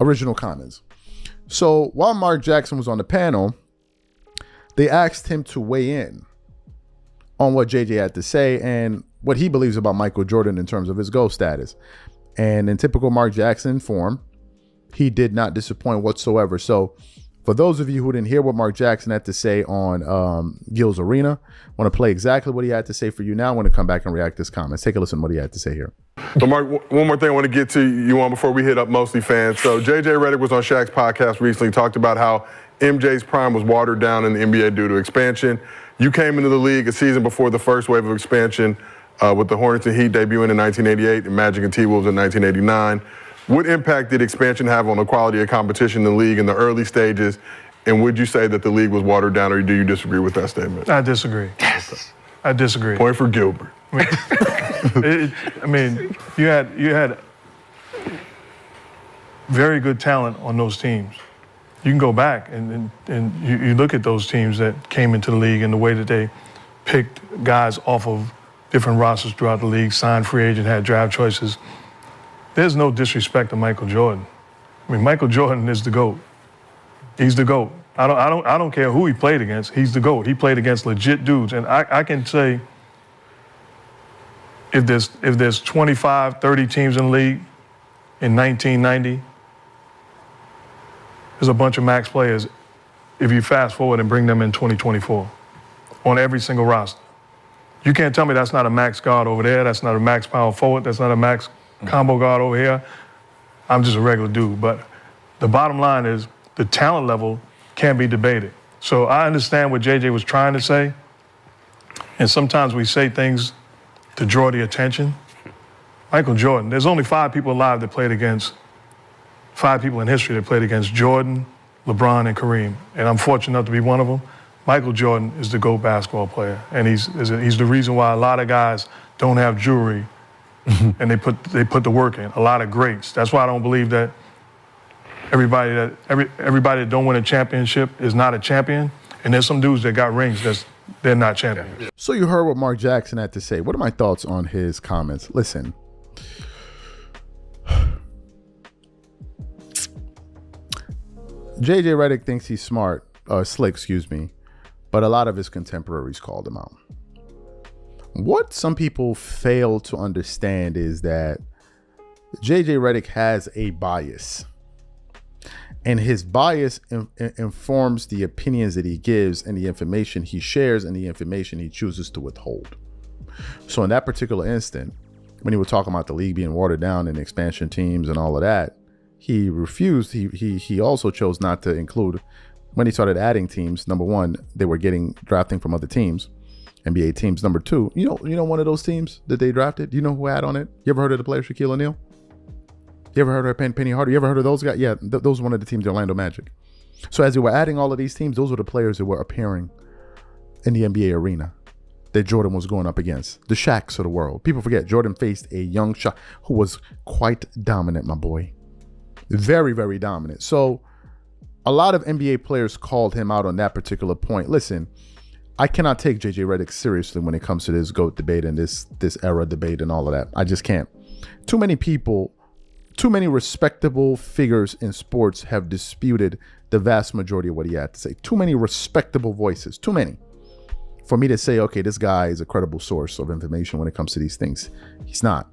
original comments. So while Mark Jackson was on the panel, they asked him to weigh in on what JJ had to say and what he believes about Michael Jordan in terms of his GOAT status. And in typical Mark Jackson form, he did not disappoint whatsoever. So for those of you who didn't hear what Mark Jackson had to say on Gil's Arena, I want to play exactly what he had to say for you now. I want to come back and react to his comments. Take a listen to what he had to say here. So Mark, one more thing I want to get to you on before we hit up Mostly Fans. So JJ Redick was on Shaq's podcast recently, talked about how MJ's prime was watered down in the NBA due to expansion. You came into the league a season before the first wave of expansion with the Hornets and Heat debuting in 1988 and Magic and T-Wolves in 1989. What impact did expansion have on the quality of competition in the league in the early stages? And would you say that the league was watered down, or do you disagree with that statement? I disagree. Yes. I disagree. Point for Gilbert. I mean, you had very good talent on those teams. You can go back and you look at those teams that came into the league and the way that they picked guys off of different rosters throughout the league, signed free agent, had draft choices. There's no disrespect to Michael Jordan. I mean, Michael Jordan is the GOAT. He's the GOAT. I don't care who he played against. He's the GOAT. He played against legit dudes. And I can say if there's 25, 30 teams in the league in 1990, there's a bunch of max players if you fast forward and bring them in 2024 on every single roster. You can't tell me that's not a max guard over there, that's not a max power forward, that's not a max combo guard over here. I'm just a regular dude. But the bottom line is the talent level can't be debated. So I understand what JJ was trying to say. And sometimes we say things to draw the attention. Michael Jordan, there's only 5 people alive that played against, 5 people in history that played against Jordan, LeBron, and Kareem. And I'm fortunate enough to be one of them. Michael Jordan is the GOAT basketball player. And he's the reason why a lot of guys don't have jewelry and they put the work in. A lot of greats. That's why I don't believe that everybody that don't win a championship is not a champion. And there's some dudes that got rings they're not champions. So you heard what Mark Jackson had to say. What are my thoughts on his comments? Listen. JJ Redick thinks he's smart, slick, excuse me, but a lot of his contemporaries called him out. What some people fail to understand is that JJ Redick has a bias, and his bias informs the opinions that he gives and the information he shares and the information he chooses to withhold. So in that particular instant, when he was talking about the league being watered down and expansion teams and all of that, he refused. He also chose not to include, when he started adding teams, number one, they were getting drafting from other teams, NBA teams. Number two, you know one of those teams that they drafted, do you know who had on it? You ever heard of the player Shaquille O'Neal? You ever heard of Penny Hardaway? You ever heard of those guys? Yeah, those were one of the teams, the Orlando Magic. So as they were adding all of these teams, those were the players that were appearing in the NBA arena that Jordan was going up against. The Shaqs of the world. People forget Jordan faced a young Shaq who was quite dominant, my boy. Very, very dominant. So a lot of NBA players called him out on that particular point. Listen, I cannot take JJ Redick seriously when it comes to this GOAT debate and this era debate and all of that. I just can't. Too many people, too many respectable figures in sports have disputed the vast majority of what he had to say. Too many respectable voices, too many, for me to say, okay, this guy is a credible source of information when it comes to these things. He's not.